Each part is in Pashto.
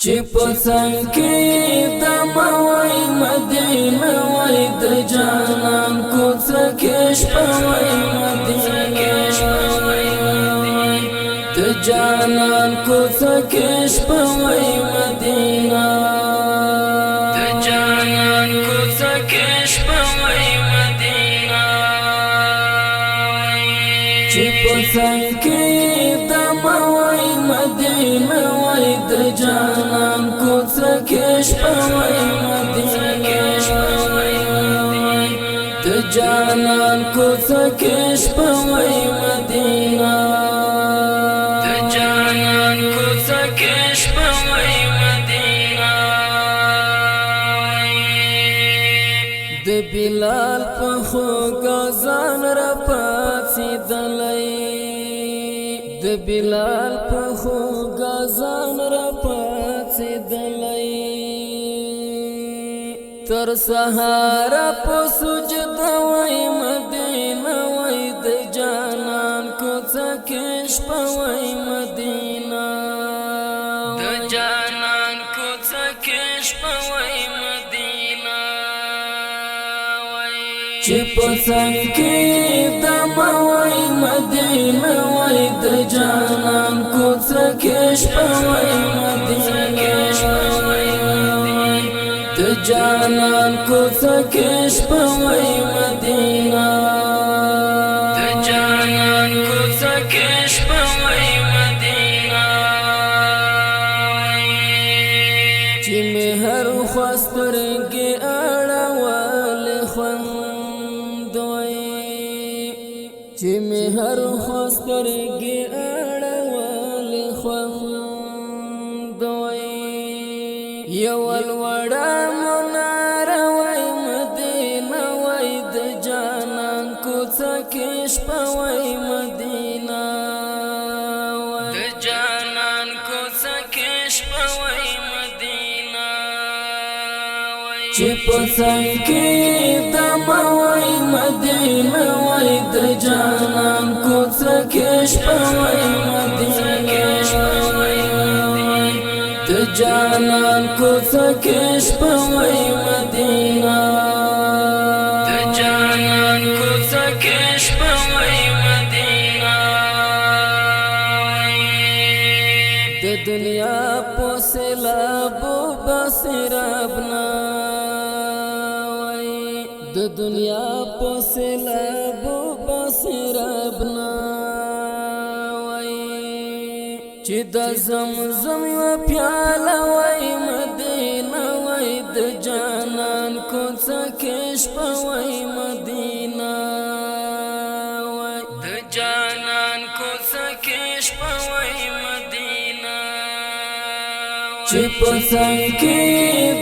چې په څنګ کې د موای مدینه وای د جانان کوڅه کې شپه وای مدینه د جانان کوڅه کې شپه وای مدینه د جانان کوڅه کې شپه وای مدینه چې په څنګ کې د موای مدینه وای د جانان کوڅه کې شپه وای مدینه د جانان کوڅه کې شپه وای مدینه د جانان کوڅه کې شپه وای مدینه د بلال په خوږه ځان را پاڅېدلی د بلال په خوږه ځان را پاڅېدلی تر سهار په سجده وای مدینه وای د جانان کوڅه کې شپه وای مدینه د جانان کوڅه کې شپه وای مدینه چې په څنګ کې د موای مدینه وای د جانان کوڅه کې شپه وای مدینه د جانان کوڅه کې شپه وای مدینه د جانان کوڅه کې شپه وای مدینه چې مې هر خواسترګې اړول خوند وای چې مې هر خواسترګې اړول خوند وای یو الوړه مناره وای مدینه وای د جانان کوڅه کې شپه وای مدینه د جانان کوڅه کې شپه وای مدینه چې په څنګ کې د موای مدینه وای د جانان کوڅه کې شپه وای مدینه د جانان کوڅه کې شپه وای مدینه د جانان کوڅه کې شپه وای مدینه د دنیا په سیلابو بسرابنا وای د دنیا په سیلابو بسرابنا چې د زمزم یو پیاله وای مدینه وای د جانان کوڅه کې شپه وای مدینه وای د جانان کوڅه کې شپه وای مدینه چې په څنګ کې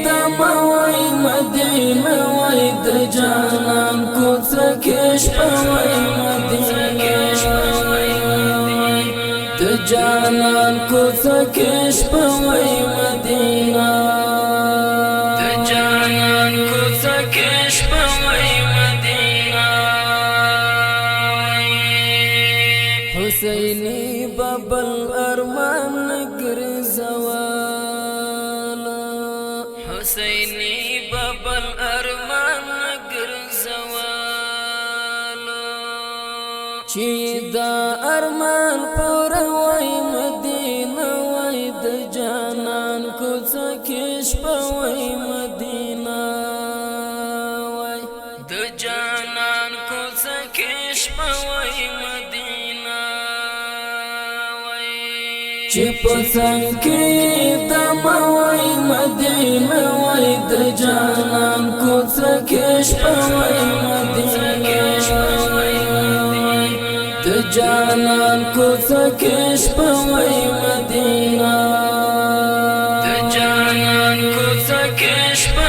د موای مدینه وای د جانان کوڅه کې شپه وای مدینه د جانان کوڅه کې شپه وای مدینه د جانان کوڅه کې شپه وای مدینه حسینی بابل ارمان ګرځوال حسینی بابل ارمان ګرځوال چې دا ارمان پوره وای مدینه وای د جانان کوڅه کې شپه وای مدینه وای د جانان کوڅه کې شپه وای مدینه وای چې په څنګ کې د موای مدینه وای د جانان کوڅه کې شپه وای مدینه د جانان کوڅه کې شپه وای مدینه د جانان کوڅه کې شپه